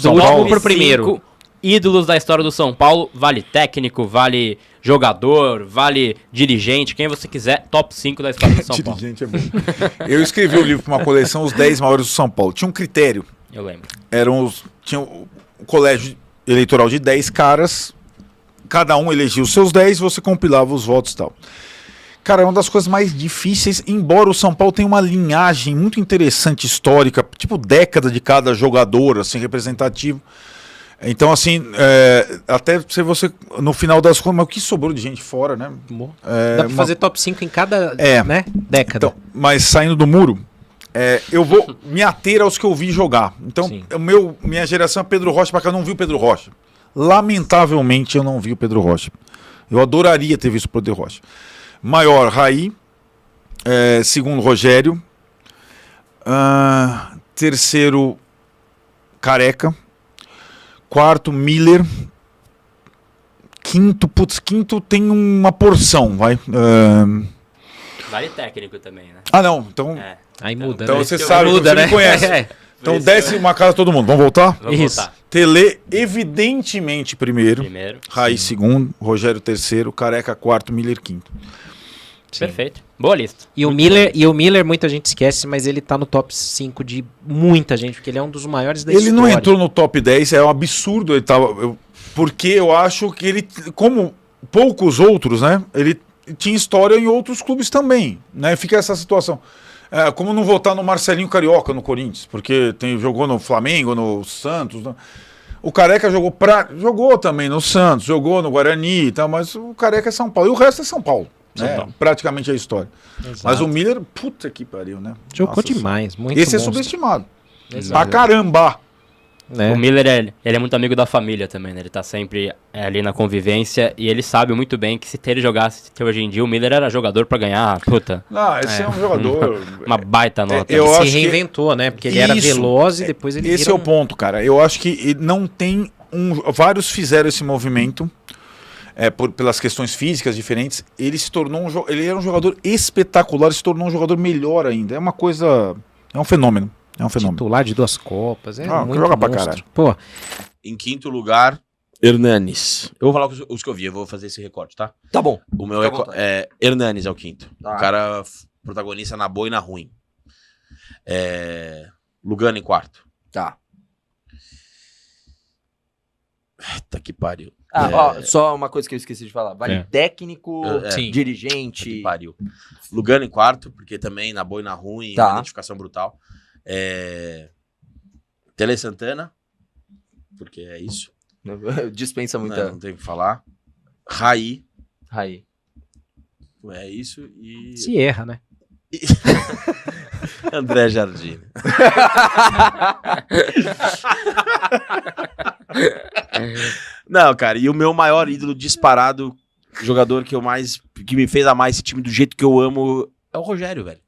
Do último pro primeiro. Ídolos da história do São Paulo, vale técnico, vale jogador, vale dirigente, quem você quiser, top 5 da história do São Paulo. Dirigente é bom. Eu escrevi o livro para uma coleção, Os 10 Maiores do São Paulo. Tinha um critério. Eu lembro. Tinha o colégio eleitoral de 10 caras, cada um elegia os seus 10, você compilava os votos e tal. Cara, é uma das coisas mais difíceis, embora o São Paulo tenha uma linhagem muito interessante, histórica, tipo década de cada jogador, assim, representativo. Então, assim, até se você, no final das contas, mas o que sobrou de gente fora, né? Dá pra fazer top 5 em cada né, década. Então, mas saindo do muro, eu vou me ater aos que eu vi jogar. Então, minha geração é Pedro Rocha, pra cá eu não vi o Pedro Rocha. Lamentavelmente, eu não vi o Pedro Rocha. Eu adoraria ter visto o Pedro Rocha. Maior, Raí. Segundo, Rogério. Terceiro, Careca. Quarto, Miller. Quinto tem uma porção, vai. Vale técnico também, né? Ah, não, então... Aí muda, então né? você sabe, muda, você né? me conhece. Então desce uma casa todo mundo. Vamos voltar? Vamos voltar. Tele, evidentemente, primeiro. Raí, Sim. segundo. Rogério, terceiro. Careca, quarto. Miller, quinto. Perfeito. Boa lista. E o Miller, muita gente esquece, mas ele tá no top 5 de muita gente, porque ele é um dos maiores da história. Ele não entrou no top 10, é um absurdo. Ele tava, porque eu acho que ele, como poucos outros, né? Ele tinha história em outros clubes também, né? Fica essa situação. Como não votar no Marcelinho Carioca no Corinthians, porque jogou no Flamengo, no Santos. Né? O Careca jogou também no Santos, jogou no Guarani e tal, mas o Careca é São Paulo. E o resto é São Paulo. Praticamente a história. Exato. Mas o Miller, puta que pariu, né? Jogou demais, muito Esse monstro. é subestimado. Exato. Pra caramba. O Miller, ele é muito amigo da família também, né? Ele tá sempre ali na convivência e ele sabe muito bem que se ele jogasse hoje em dia, o Miller era jogador pra ganhar, puta. Não, esse é um jogador... Uma baita nota. Eu Ele acho se reinventou, né? Porque ele era veloz e depois ele Esse é o ponto, cara. Eu acho que não tem... Vários fizeram esse movimento... pelas questões físicas diferentes, ele se tornou ele era um jogador espetacular, se tornou um jogador melhor ainda. É uma coisa, é um fenômeno. Titular de 2 Copas, muito joga pra monstro. caralho. Pô, Em quinto lugar, Hernanes. Eu vou falar os que eu vi, eu vou fazer esse recorte, tá? Tá bom. O meu Hernanes é o quinto. Tá. O cara protagonista na boa e na ruim. Lugano em quarto. Tá. Tá que pariu. Ó, só uma coisa que eu esqueci de falar. Vale técnico, Sim. dirigente. Que pariu. Lugano em quarto, porque também na boa e na ruim, Tá. uma identificação brutal. Tele Santana, porque é isso. Dispensa Não, muita. não tem o que falar. Raí, Aí. é isso. E se erra, né? André Jardim. Não, cara, e o meu maior ídolo disparado, jogador que me fez amar esse time do jeito que eu amo, é o Rogério, velho.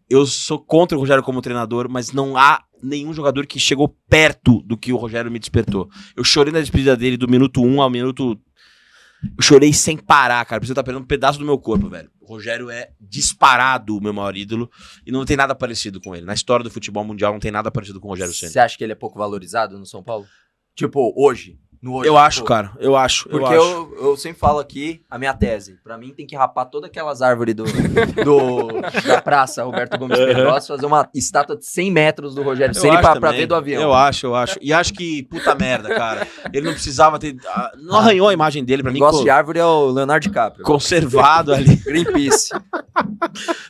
Eu sou contra o Rogério como treinador, mas não há nenhum jogador que chegou perto do que o Rogério me despertou. Eu chorei na despedida dele do minuto 1 ao minuto... Eu chorei sem parar, cara. Preciso estar perdendo um pedaço do meu corpo, velho. O Rogério é disparado o meu maior ídolo e não tem nada parecido com ele. Na história do futebol mundial não tem nada parecido com o Rogério Ceni. Você acha que ele é pouco valorizado no São Paulo? Tipo, hoje. Eu acho, cara. Eu acho. Porque eu sempre falo aqui a minha tese. Pra mim tem que rapar todas aquelas árvores da praça Roberto Gomes Pedrosa, fazer uma estátua de 100 metros do Rogério Ceni pra ver do avião. Eu acho. E acho que, puta merda, cara. Ele não precisava ter... Não arranhou a imagem dele pra mim. Gosto de árvore é o Leonardo DiCaprio. Conservado ali. Greenpeace.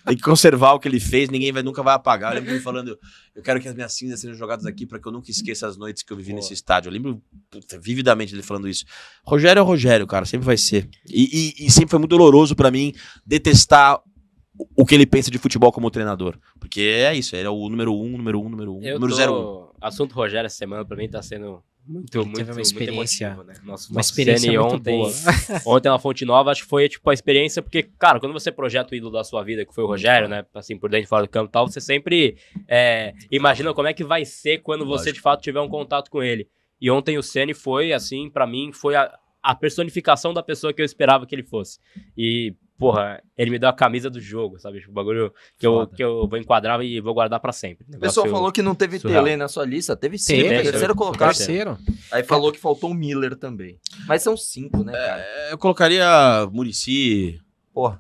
Tem que conservar o que ele fez, nunca vai apagar. Eu lembro ele falando, eu quero que as minhas cinzas sejam jogadas aqui pra que eu nunca esqueça as noites que eu vivi nesse estádio. Eu lembro vividamente ele falando isso. Rogério é o Rogério, cara, sempre vai ser. E sempre foi muito doloroso pra mim detestar o que ele pensa de futebol como treinador. Porque é isso, ele é o número 1, número 01. Assunto Rogério essa semana pra mim tá sendo muito uma experiência, emotivo, né? uma experiência muito ontem, boa. Ontem na Fonte Nova, acho que foi tipo a experiência, porque, cara, quando você projeta o ídolo da sua vida, que foi o Rogério, né, assim, por dentro e fora do campo e tal, você sempre imagina como é que vai ser quando você, de fato, tiver um contato com ele. E ontem o Ceni foi, assim, pra mim, foi a a personificação da pessoa que eu esperava que ele fosse. E, porra, ele me deu a camisa do jogo, sabe? O bagulho que eu vou enquadrar e vou guardar pra sempre. O pessoal falou que não teve surreal. Tele na sua lista. Teve sim, Teve, terceiro colocado. Terceiro. Aí falou que faltou o Miller também. Mas são 5, né, cara? Eu colocaria Muricy. Porra.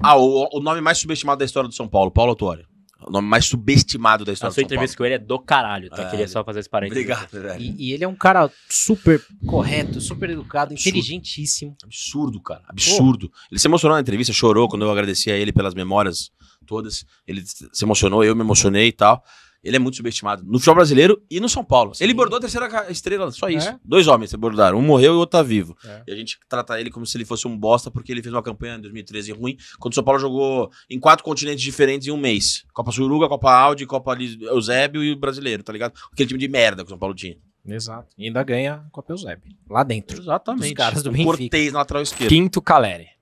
O nome mais subestimado da história do São Paulo, Paulo Autuori. O nome mais subestimado da A história do sua São Paulo. entrevista com ele é do caralho, tá? Queria só fazer esse parênteses. Obrigado, velho. E ele é um cara super correto, super educado, Absurdo. inteligentíssimo. Absurdo, cara. Absurdo. Ele se emocionou na entrevista, chorou quando eu agradeci a ele pelas memórias todas. Ele se emocionou, eu me emocionei e tal. Ele é muito subestimado no futebol brasileiro e no São Paulo. Ele bordou a terceira estrela, só isso. É? 2 homens se bordaram. Um morreu e o outro tá vivo. É. E a gente trata ele como se ele fosse um bosta, porque ele fez uma campanha em 2013 ruim, quando o São Paulo jogou em 4 continentes diferentes em um mês. Copa Suruga, Copa Audi, Copa Eusébio e o Brasileiro, tá ligado? Aquele time de merda que o São Paulo tinha. Exato. E ainda ganha a Copa Eusébio. Lá dentro. Exatamente. Os caras do Um Benfica. Cortez na lateral esquerda. Quinto, Caleri.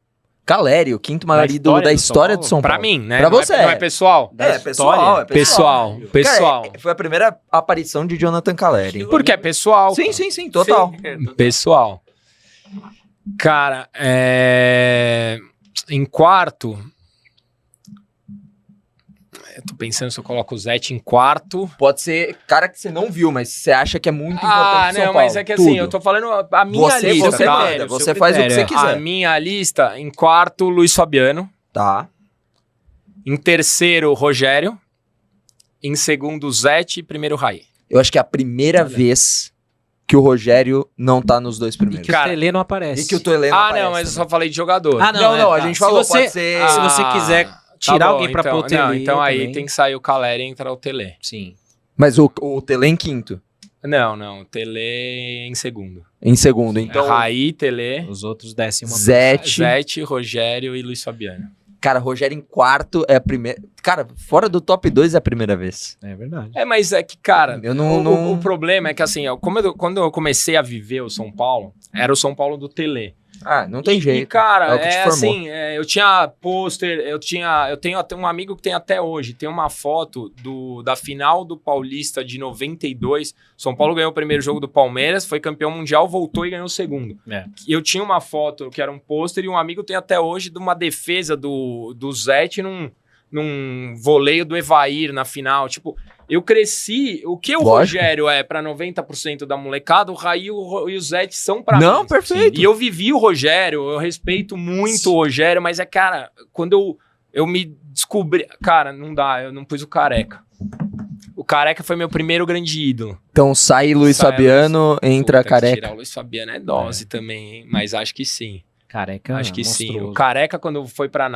Caleri, o quinto maior Da ídolo história da do história São do São Paulo. Pra mim, né? Pra Não você. Não é pessoal? É, pessoal, é Pessoal. Pessoal. Cara, foi a primeira aparição de Jonathan Caleri. Porque é pessoal. Sim, sim, sim, total. Pessoal. Cara, em quarto... Eu tô pensando se eu coloco o Zete em quarto. Pode ser cara que você não viu, mas você acha que é muito importante pro São Paulo. Mas é que assim, Tudo. eu tô falando a minha lista, Você tá? manda, você faz o que você quiser. A minha lista, em quarto, Luiz Fabiano. Tá. Em terceiro, Rogério. Em segundo, Zete. E primeiro, Raí. Eu acho que é a primeira vez que o Rogério não tá nos 2 E primeiros. que Cara, o Tele não aparece. E que o Tele não Ah, aparece, não, mas eu né? só falei de jogador. Ah, Não, a tá. gente Se falou, você- pode ser... se você quiser tirar Tá bom, alguém pra então, pôr o Tele não, então aí também. tem que sair o Caleri e entrar o Tele. Sim. Mas o Tele em quinto, Não, o Tele em segundo. em segundo. Então, Raí, Tele, Os outros descem uma Zete, Rogério e Luiz Fabiano. cara, Rogério em quarto é a primeira... Cara, fora do top 2 é a primeira vez. É verdade. Mas é que, cara, Eu não- o problema é que assim, quando eu comecei a viver o São Paulo, era o São Paulo do Tele. Ah, não tem jeito. E, cara, É o que te formou. assim, eu tinha pôster, eu tenho até um amigo que tem até hoje, tem uma foto da final do Paulista de 92. São Paulo ganhou o primeiro jogo do Palmeiras, foi campeão mundial, voltou e ganhou o segundo. É. E eu tinha uma foto que era um pôster e um amigo tem até hoje de uma defesa do Zete num voleio do Evair na final. Tipo, eu cresci. O que o Lógico. Rogério é pra 90% da molecada, o Raí e o Zete são pra Não, mim. perfeito. E eu vivi o Rogério, eu respeito muito o Rogério, mas é, cara, quando eu me descobri. Cara, não dá, eu não pus o Careca. O Careca foi meu primeiro grande ídolo. Então sai Luiz Sai Fabiano, entra Puta, que Careca. tirar o Luiz Fabiano é dose também, hein? Mas acho que sim. Careca. Acho que sim. monstruoso. O Careca, quando foi pro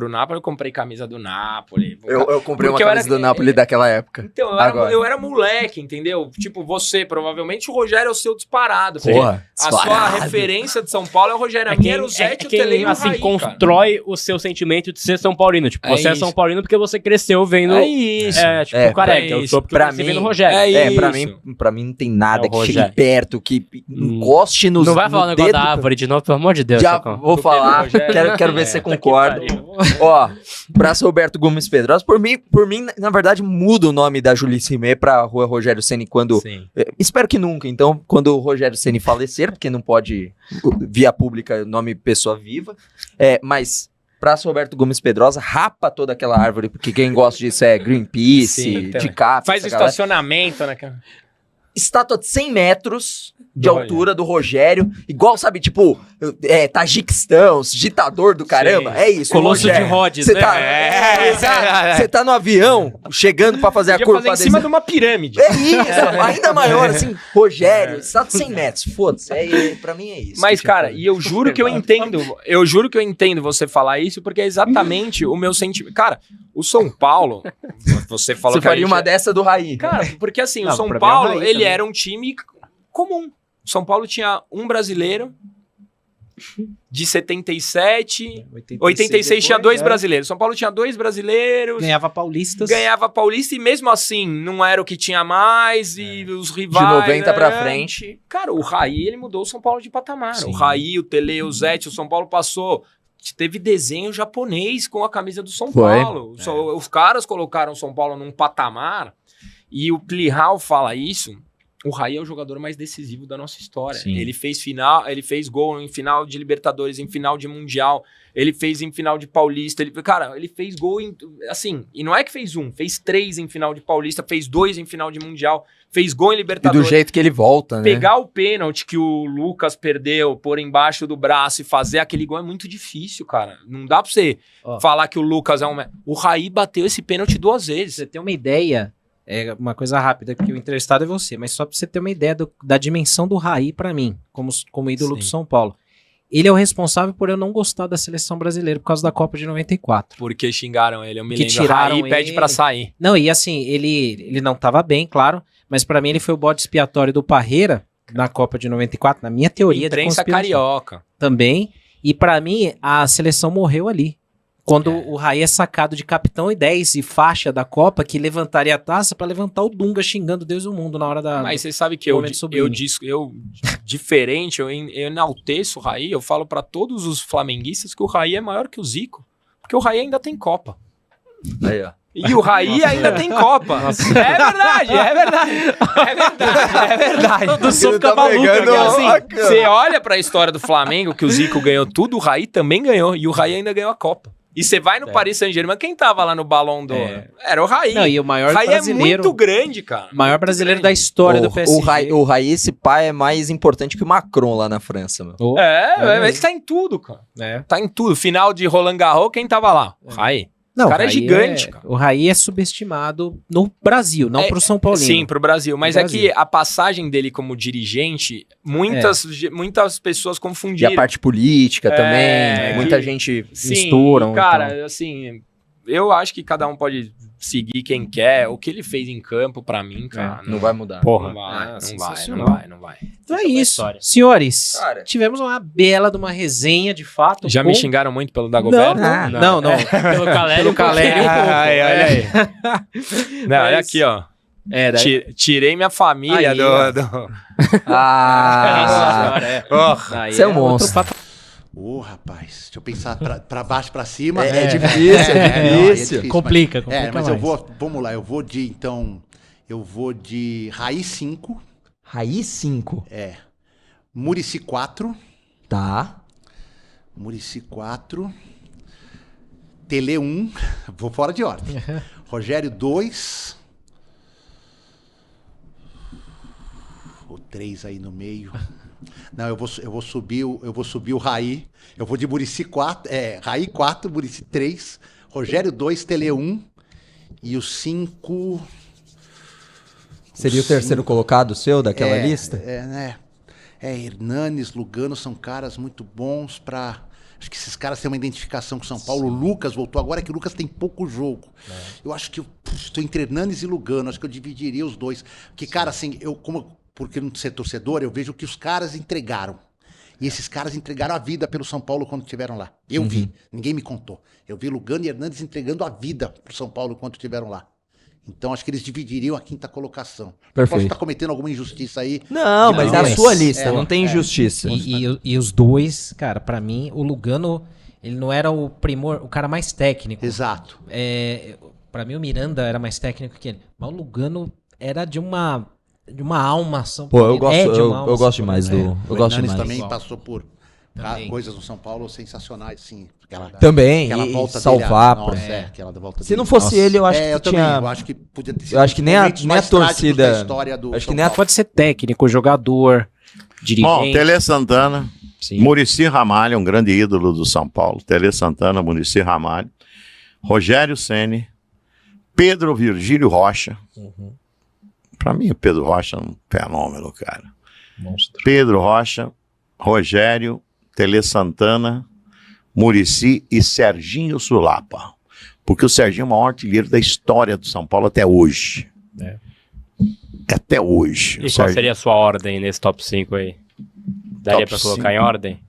Napoli, eu comprei camisa do Napoli. Eu comprei Porque uma eu camisa era- do Napoli daquela época. Então, Agora. eu era moleque, entendeu? Tipo, você, provavelmente, o Rogério é o seu disparado. Porque Porra, a sua disparado. referência de São Paulo é o Rogério. A minha era o Zete, o Tele e o assim, Raí, constrói o seu sentimento de ser São Paulino. Tipo, É você é isso. São Paulino porque você cresceu vendo... É isso. o Careca. é Eu isso. sou porque Pra eu cresci mim, vendo o Rogério. é Pra mim não tem nada É o que chegue Rogério. perto, que encoste nos Não vai falar o no negócio dedo. da árvore de novo, pelo amor de Deus. Já Chacão. vou falar, Rogério. quero ver se você Puta que concorda. pariu. Ó, braço Roberto Gomes Pedrosa, por mim, na verdade, muda o nome da Julice Rimet pra Rua Rogério Ceni quando... Sim. Espero que nunca, então, quando o Rogério Ceni falecer, porque não pode, via pública, nome pessoa viva, mas... Praça Roberto Gomes Pedrosa rapa toda aquela árvore, porque quem gosta disso é Greenpeace, Sim, de capa. Faz o essa galera. estacionamento, né? cara? Estátua de 100 metros de Do altura do Rogério, igual, sabe, tipo, Tajiquistão, ditador do caramba, Sim. é isso. Colosso de Rogério. Rhodes, Você né? tá, exato. Você tá no avião, chegando pra fazer a Podia curva. fazer em cima de uma pirâmide. É isso, ainda maior, assim, Rogério, estátua de 100 metros, foda-se, pra mim é isso. Mas, que tinha cara, que e eu juro que eu entendo você falar isso, porque é exatamente o meu sentimento. Cara, o São Paulo, você falou Você que a faria gente uma dessa do Raí. Cara, porque assim, Não, o São pra mim é o Paulo, Raí ele também. era um time comum. O São Paulo tinha um brasileiro de 77, 86 tinha dois brasileiros. São Paulo tinha 2 brasileiros, Ganhava paulistas. ganhava Paulista e mesmo assim não era o que tinha mais e os De rivais... 90 pra né? frente. Cara, o Raí, ele mudou o São Paulo de patamar. Sim. O Raí, o Tele, o Zete, o São Paulo passou... Teve desenho japonês com a camisa do São Foi. Paulo. Os caras colocaram o São Paulo num patamar e o Plihal fala isso. O Raí é o jogador mais decisivo da nossa história. Sim. Ele fez gol em final de Libertadores, em final de Mundial, ele fez em final de Paulista. Ele fez gol assim, e não é que fez fez 3 em final de Paulista, fez 2 em final de Mundial, fez gol em E Libertadores. do jeito que ele volta, né? Pegar o pênalti que o Lucas perdeu, pôr embaixo do braço e fazer aquele gol é muito difícil, cara. Não dá pra você falar que o Lucas é O Raí bateu esse pênalti 2 Pra vezes. você ter uma ideia, é uma coisa rápida, porque o entrevistado é você, mas só pra você ter uma ideia da dimensão do Raí pra mim, como ídolo Sim. do São Paulo. Ele é o responsável por eu não gostar da seleção brasileira por causa da Copa de 94. Porque xingaram ele, eu me Que lembro. tiraram Raí pede ele. pra sair. Não, e assim, ele não tava bem, claro, mas pra mim ele foi o bode expiatório do Parreira na Copa de 94, na minha teoria da Imprensa conspiração. carioca. Também, e pra mim a seleção morreu ali. Quando o Raí é sacado de capitão e 10 e faixa da Copa, que levantaria a taça pra levantar o Dunga xingando Deus e o mundo na hora da... Mas você sabe que eu momento sublime. diferente, eu enalteço o Raí, eu falo pra todos os flamenguistas que o Raí é maior que o Zico. Porque o Raí ainda tem Copa. Aí, ó. E o Raí ainda tem Copa. É verdade, é verdade. É verdade, é verdade. Todo som Ele fica tá Porque, maluco. pegando- assim, você olha pra história do Flamengo, que o Zico ganhou tudo, o Raí também ganhou. E o Raí ainda ganhou a Copa. E você vai no Paris Saint-Germain, quem tava lá no Ballon d'Or? Era o Raí. Não, e o maior O Raí é brasileiro, muito grande, cara. maior brasileiro da história do PSG. O Raí, esse pai é mais importante que o Macron lá na França, meu. Oh, Ele tá em tudo, cara. é. Tá em tudo. Final de Roland Garros, quem tava lá? O Raí. Não, O cara é Raí gigante, cara. O Raí é subestimado no Brasil, não pro São Paulino. Sim, pro Brasil. Mas Pro é que a passagem dele como dirigente, muitas pessoas E confundiram. a parte política também, muita que- gente... Sim, misturam, cara, então. assim, eu acho que cada um pode seguir quem quer. O que ele fez em campo, pra mim, cara, Não vai mudar. Porra. não vai, sensacional. não vai. Então é Essa foi a isso. história. Senhores, Cara. tivemos uma bela de uma resenha, de fato. Já com- me xingaram muito pelo Dagoberto? Não, não. Pelo Caleri, Pelo Caleri um pouco. Ai, olha aí. Não, olha Mas- aqui, ó. É, daí... Tirei minha família Aí, ó. Ah, Daí Você é um outro monstro. papo. Ô, rapaz, deixa eu pensar pra baixo, pra cima. É difícil, não, aí difícil. Complica mas mais. eu vou, vamos lá, eu vou de Raí 5, Raí 5. Muricy 4, Tá. Tele 1, vou fora de ordem. Rogério 2, o 3 aí no meio. Não, eu vou subir o Raí. Eu vou de Muricy 4, Raí 4, Muricy 3, Rogério 2, Tele 1 e o 5. Seria o terceiro colocado seu daquela lista? Hernanes, Lugano são caras muito bons pra. Acho que esses caras têm uma identificação com São Paulo. O Lucas voltou agora, que o Lucas tem pouco jogo. Eu acho que eu estou entre Hernanes e Lugano. Acho que eu dividiria os dois. Porque, cara, assim, porque não ser torcedor, eu vejo que os caras entregaram. E esses caras entregaram a vida pelo São Paulo quando estiveram lá. Eu vi, ninguém me contou. Eu vi Lugano e Hernanes entregando a vida pro São Paulo quando estiveram lá. Então acho que eles dividiriam a 5ª colocação. Perfeito. Posso estar comentando alguma injustiça aí? Não, mas é a mas- sua lista, não tem injustiça. E os dois, cara, pra mim, o Lugano, ele não era o cara mais técnico. Exato. Pra mim, o Miranda era mais técnico que ele. Mas o Lugano era de uma alma São Pô, eu Paulina. É gosto, de uma alma eu gosto São demais Paulina. do. Eu O gosto Hernanes demais. também Igual. passou por Também. coisas no São Paulo sensacionais, sim. Também, Aquela e volta salvar. dele. Nossa, aquela volta Se dele. não fosse ele, eu acho eu que também. tinha. Eu acho que podia ter sido Eu acho que nem a- momentos nem a mais trágicos torcida- da história do acho que São nem a- Paulo. Pode ser técnico, jogador, dirigente. Bom, Tele Santana, Sim. Muricy Ramalho, um grande ídolo do São Paulo. Tele Santana, Muricy Ramalho. Rogério Ceni, Pedro Virgílio Rocha. Pra mim, o Pedro Rocha é um fenômeno, cara. Monstro. Pedro Rocha, Rogério, Tele Santana, Muricy e Serginho Sulapa. Porque o Serginho é o maior artilheiro da história do São Paulo até hoje. Até hoje. E O qual Serginho- seria a sua ordem nesse top 5 aí? Daria Top pra colocar 5? em ordem?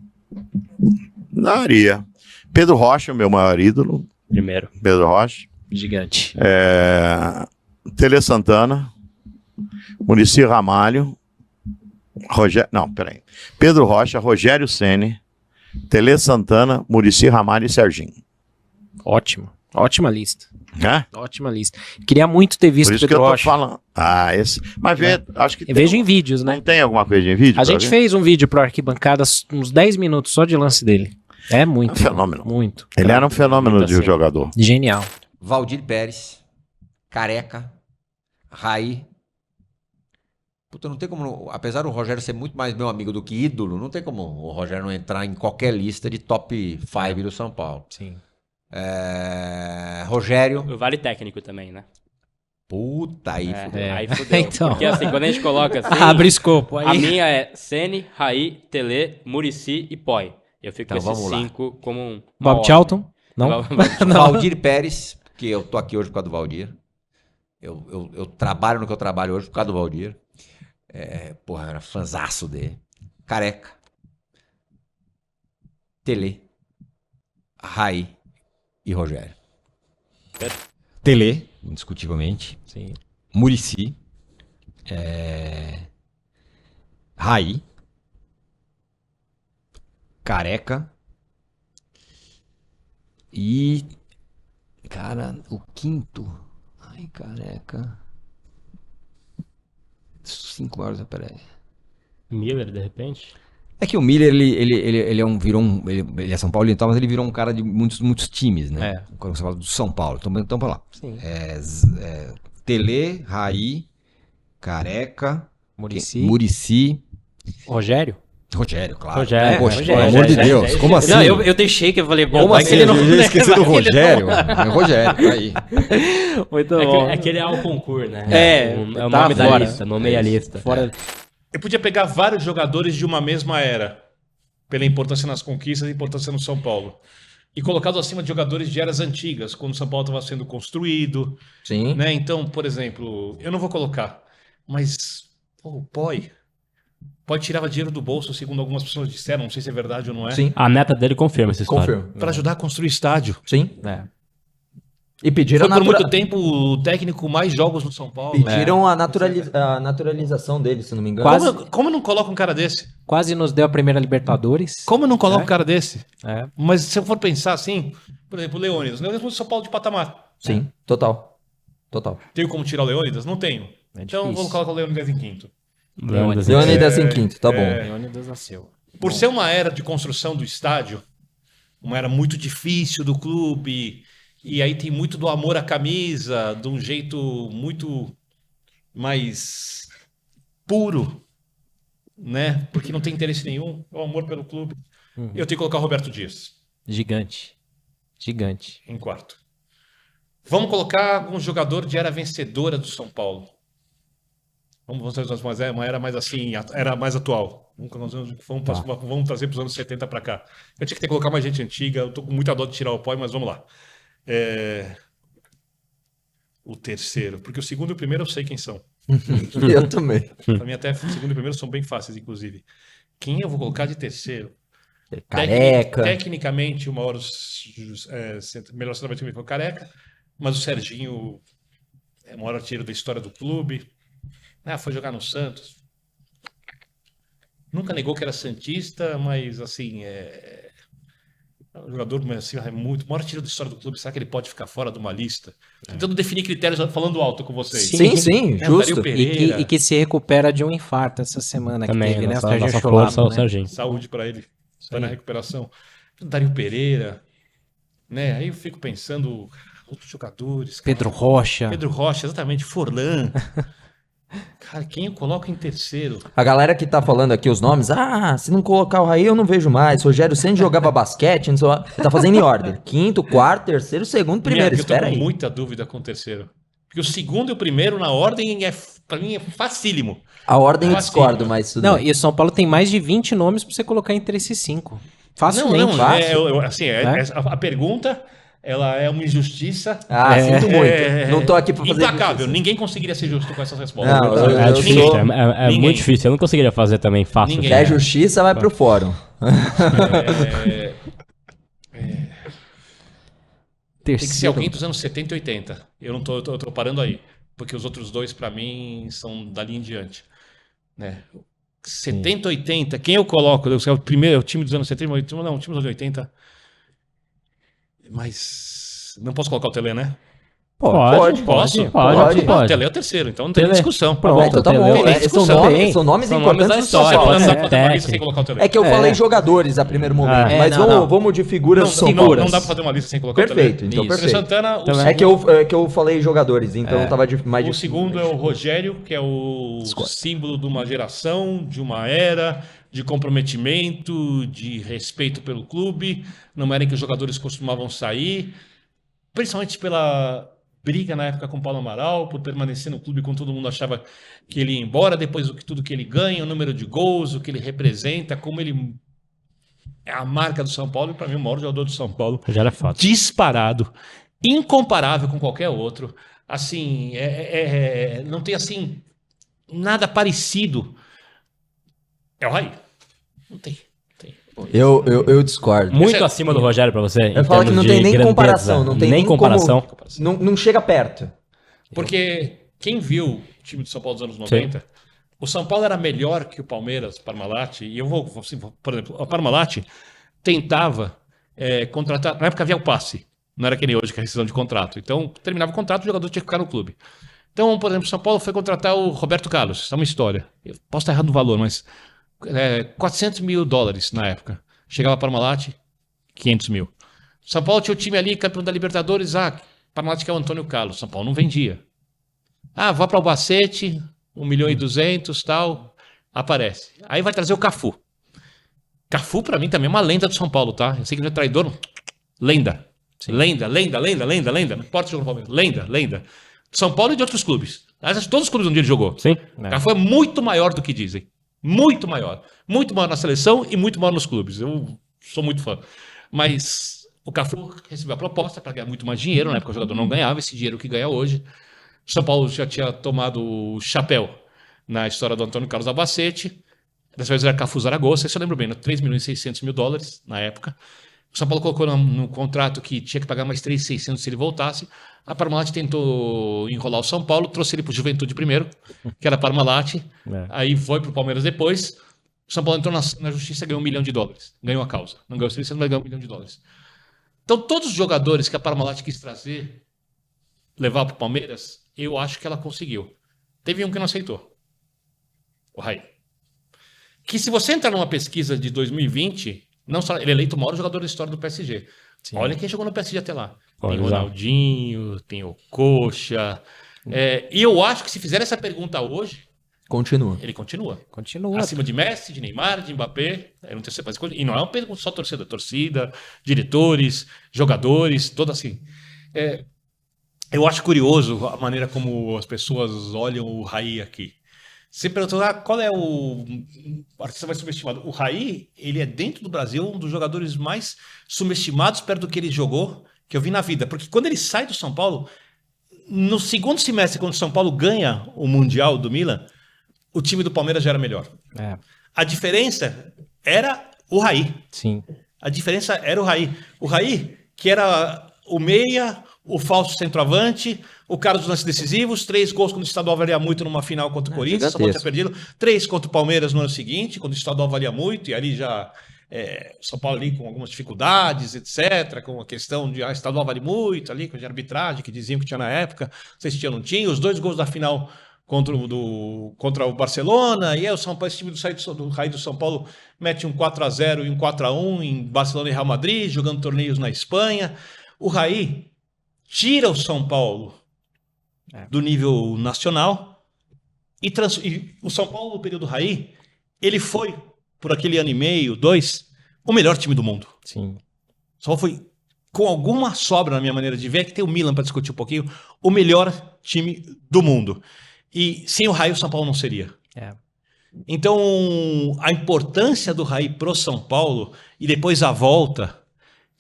Daria. Pedro Rocha, o meu maior ídolo. Primeiro. Pedro Rocha. Gigante. Tele Santana, Muricy Ramalho, Pedro Rocha, Rogério Ceni, Tele Santana, Muricy Ramalho e Serginho. Ótimo. Ótima lista. Né? Ótima lista. Queria muito ter visto Por o isso que Pedro eu tô Rocha. falando. Ah, esse. Mas vê, acho que Eu vejo em vídeos, né? não tem alguma coisa em vídeo? A pra gente ver? fez um vídeo pro Arquibancada, uns 10 minutos só de lance dele. É muito. É um fenômeno. Muito. Ele era um fenômeno Muito de assim. jogador. Genial. Valdir Pérez, Careca, Raí. Puta, não tem como. Apesar do Rogério ser muito mais meu amigo do que ídolo, não tem como o Rogério não entrar em qualquer lista de top 5 do São Paulo. Sim. Rogério. Vale técnico também, né? Puta, aí. fudeu. Aí fudeu. Então. Porque assim, quando a gente coloca assim, Abre escopo. a Aí. minha é Ceni, Raí, Tele, Muricy e Poi. Eu fico Então, com esses vamos lá. 5 como uma Bob ordem. Charlton? Não? Valdir Pérez, que eu tô aqui hoje por causa do Valdir. Eu trabalho no que eu trabalho hoje por causa do Valdir. Porra, eu era fanzaço dele. Careca. Tele. Raí e Rogério. Tele, indiscutivelmente. Sim. Muricy. Raí. Careca. E. Cara, o quinto. Ai, Careca. 5 maiores, peraí. Miller, de repente. É que o Miller, ele é ele é São Paulo e tal, mas ele virou um cara de muitos times, né? Quando você fala do São Paulo, então pra lá. Sim. Tele, Raí, Careca, Muricy. Muricy, Rogério? Rogério, claro. Rogério, Poxa, Rogério, pelo amor de Rogério, Deus, como assim? Não, eu deixei que eu falei, bom, Como vai assim? que ele não... Eu já esqueci do vai que ele Rogério. É o Rogério, tá aí. não- Muito É bom. aquele é o concurso, né? É, é o tá nome da fora. lista, nomeei a lista. Fora... Eu podia pegar vários jogadores de uma mesma era, pela importância nas conquistas e importância no São Paulo, e colocá-los acima de jogadores de eras antigas, quando o São Paulo estava sendo construído, Sim. né? Então, por exemplo, eu não vou colocar, mas o Poi tirava dinheiro do bolso, segundo algumas pessoas disseram, não sei se é verdade ou não é, Sim. A neta dele confirma essa história. Confirmo. para ajudar a construir estádio. Sim. É. E pediram, Foi por muito tempo o técnico com mais jogos no São Paulo. pediram a naturalização dele, se não me engano. Quase- Como não coloca um cara desse? Quase nos deu a primeira Libertadores. Como não coloca um cara desse? É. Mas se eu for pensar assim, por exemplo, o Leônidas do São Paulo de patamar. Sim, total. Total. Tenho como tirar o Leônidas? Não tenho. Então difícil. vou colocar o Leônidas em quinto. Leônidas em quinto, tá bom. Leônidas nasceu. Por ser uma era de construção do estádio, uma era muito difícil do clube, e aí tem muito do amor à camisa, de um jeito muito mais puro, né? Porque não tem interesse nenhum, é o amor pelo clube. Eu tenho que colocar o Roberto Dias Gigante. Gigante. em quarto. Vamos colocar um jogador de era vencedora do São Paulo. Vamos fazer uma era mais assim, era mais atual. Vamos trazer para os anos 70 para cá. Eu tinha que ter que colocar mais gente antiga. Eu tô com muita dó de tirar o Poi, mas vamos lá. O terceiro, porque o segundo e o primeiro eu sei quem são. Eu também. Para mim até o segundo e o primeiro são bem fáceis, inclusive. Quem eu vou colocar de terceiro? Careca. Tecnicamente, o maior, melhor centroavante foi o Careca, mas o Serginho é o maior artilheiro da história do clube. Foi jogar no Santos. Nunca negou que era santista, mas assim, um jogador assim, o maior artilheiro da história do clube. Será que ele pode ficar fora de uma lista? Tentando definir critérios, falando alto com vocês. Sim, justo. Dario Pereira. E que se recupera de um infarto essa semana Também, que teve, né? O nossa, Serginho nossa Cholapo, força ao né? Serginho. Saúde para ele. Está na recuperação. Dario Pereira. Né? Aí eu fico pensando, outros jogadores. Cara. Pedro Rocha. Pedro Rocha, exatamente. Forlan. Cara, quem eu coloco em terceiro? A galera que tá falando aqui os nomes, se não colocar o Raí eu não vejo mais. Rogério Ceni jogava basquete, não sei lá. Tá fazendo em ordem. Quinto, quarto, terceiro, segundo, primeiro. Eu tô Espera com aí. muita dúvida com o terceiro. Porque o segundo e o primeiro na ordem pra mim é facílimo. A ordem eu Fácil. discordo, mas tudo Não, bem. e o São Paulo tem mais de 20 nomes pra você colocar entre esses 5. Facilmente. Não, Fácil. a pergunta, ela é uma injustiça. Sinto muito. Não tô aqui pra fazer Implacável. justiça. Ninguém conseguiria ser justo com essas respostas. Não, É eu difícil, sou- é Ninguém. muito difícil. Eu não conseguiria fazer também fácil. Ninguém. Quer justiça, vai pro fórum. Tem que ser alguém dos anos 70 e 80. Eu não tô parando aí. Porque os outros dois, pra mim, são dali em diante. Né? 70, 80. Quem eu coloco? O primeiro é o time dos anos 70, não, o time dos anos 80. Mas Não posso colocar o Tele, né? Pode. O Tele é o terceiro, então não tem Tele. discussão. Pronto, então tá Tele. bom. Tem São discussão. nomes, são nomes São importantes nomes da do história, São Paulo. pode Não ser dá pra fazer uma lista técnico. sem colocar o Tele. É que eu falei jogadores a primeiro momento, É, mas vamos de figuras Não figuras. dá pra fazer uma lista sem colocar Perfeito, o Tele. então Isso. perfeito. Santana, Também. É que eu falei jogadores, então tava mais o difícil. segundo é o Rogério, que é o símbolo de uma geração, de uma era, de comprometimento, de respeito pelo clube, numa era em que os jogadores costumavam sair, principalmente pela briga na época com o Paulo Amaral, por permanecer no clube quando todo mundo achava que ele ia embora, depois do que tudo que ele ganha, o número de gols, o que ele representa, como ele é a marca do São Paulo, e para mim o maior jogador do São Paulo, Já era fato. disparado, incomparável com qualquer outro, assim, não tem assim nada parecido. É o Raí. Não tem. Eu discordo. Muito acima do Rogério pra você. Eu falo que não tem nem comparação, não tem nem comparação. Não chega perto. Porque quem viu o time do São Paulo dos anos 90, o São Paulo era melhor que o Palmeiras, Parmalat, e eu vou assim, por exemplo, a Parmalat tentava contratar, na época havia o passe, não era que nem hoje, que é a rescisão de contrato. Então, terminava o contrato, o jogador tinha que ficar no clube. Então, por exemplo, o São Paulo foi contratar o Roberto Carlos, isso é uma história. Eu posso estar errado no valor, mas $400 mil na época. Chegava a Parmalat, 500 mil. São Paulo tinha o time ali, campeão da Libertadores, Parmalat que é o Antônio Carlos. São Paulo não vendia. Vá para o Albacete, 1.200.000, tal, aparece. Aí vai trazer o Cafu. Cafu, para mim, também é uma lenda do São Paulo, tá? Eu sei que não é traidor, lenda. Lenda. Não importa jogar no Palmeiras. Lenda. São Paulo e de outros clubes. Aliás, todos os clubes onde ele jogou. Sim. Cafu é muito maior do que dizem. Muito maior. Muito maior na seleção e muito maior nos clubes. Eu sou muito fã. Mas o Cafu recebeu a proposta para ganhar muito mais dinheiro. Na época o jogador não ganhava esse dinheiro que ganha hoje. O São Paulo já tinha tomado o chapéu na história do Antônio Carlos Albacete. Dessa vez era Cafu Zaragoza. Isso eu lembro bem, $3.600.000 na época. O São Paulo colocou no contrato que tinha que pagar mais 3.600 se ele voltasse. A Parmalat tentou enrolar o São Paulo, trouxe ele para o Juventude primeiro, que era a Parmalat. Aí foi para o Palmeiras depois. O São Paulo entrou na justiça e ganhou $1 milhão. Ganhou a causa. Não ganhou 600, mas ganhou $1 milhão. Então, todos os jogadores que a Parmalat quis trazer, levar para o Palmeiras, eu acho que ela conseguiu. Teve um que não aceitou. O Raí. Que se você entrar numa pesquisa de 2020, não só, ele é eleito o maior jogador da história do PSG. Sim. Olha quem jogou no PSG até lá. Tem o Ronaldinho, tem o Coxa. E eu acho que se fizer essa pergunta hoje, ele continua. Acima de Messi, de Neymar, de Mbappé. E não é uma pergunta só torcida, diretores, jogadores, tudo assim. Eu acho curioso a maneira como as pessoas olham o Raí aqui. Você perguntou, qual é o artista mais subestimado? O Raí, ele é dentro do Brasil um dos jogadores mais subestimados perto do que ele jogou, que eu vi na vida. Porque quando ele sai do São Paulo, no segundo semestre, quando o São Paulo ganha o Mundial do Milan, o time do Palmeiras já era melhor. A diferença era o Raí. Sim. A diferença era o Raí. O Raí, que era o meia, o falso centroavante, o cara dos lances decisivos, 3 gols quando o estadual valia muito numa final contra o Corinthians, São Paulo tinha perdido, 3 contra o Palmeiras no ano seguinte, quando o estadual valia muito, e ali já São Paulo ali com algumas dificuldades, etc., com a questão de estadual vale muito, ali com a arbitragem que diziam que tinha na época, não sei se tinha ou não tinha, os 2 gols da final contra o Barcelona, e aí esse time do Raí do São Paulo mete um 4-0 e um 4-1 em Barcelona e Real Madrid, jogando torneios na Espanha. O Raí tira o São Paulo do nível nacional e o São Paulo, no período Raí, ele foi, por aquele ano e meio, 2, o melhor time do mundo. Sim. Só foi, com alguma sobra na minha maneira de ver, que tem o Milan para discutir um pouquinho, o melhor time do mundo. E sem o Raí, o São Paulo não seria. Então, a importância do Raí pro São Paulo e depois a volta,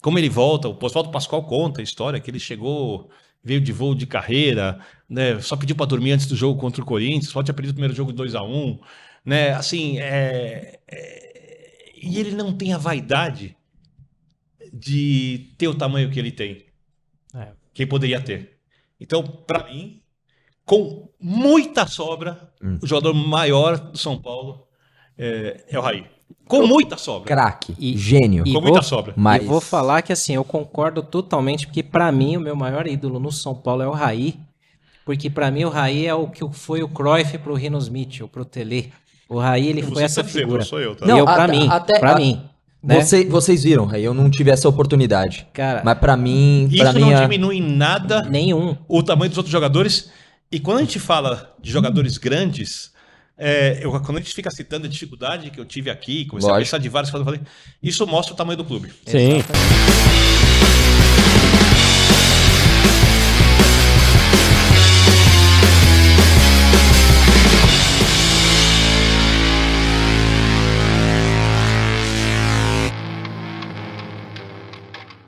como ele volta, o Oswaldo Pascoal conta a história que ele chegou, veio de voo de carreira, né, só pediu para dormir antes do jogo contra o Corinthians, só tinha perdido o primeiro jogo 2-1, né, assim, e ele não tem a vaidade de ter o tamanho que ele tem, que ele poderia ter. Então, para mim, com muita sobra, o jogador maior do São Paulo é o Raí. Com muita sobra. Craque, E- gênio. e Com muita sobra. Mas E vou falar que assim, eu concordo totalmente, porque pra mim o meu maior ídolo no São Paulo é o Raí, porque pra mim o Raí é o que foi o Cruyff pro Rinos Mitchell, pro Tele. O Raí, ele foi essa figura. Não sou eu, tá? Não, E eu, pra até- mim, até- pra a- mim, né? vocês viram, Raí, eu não tive essa oportunidade. Cara, Mas pra mim, Isso não diminui em nada nenhum. o tamanho dos outros jogadores. E quando a gente fala de jogadores grandes, quando a gente fica citando a dificuldade que eu tive aqui, comecei a Lógico. pensar de vários que eu falei, isso mostra o tamanho do clube. Sim.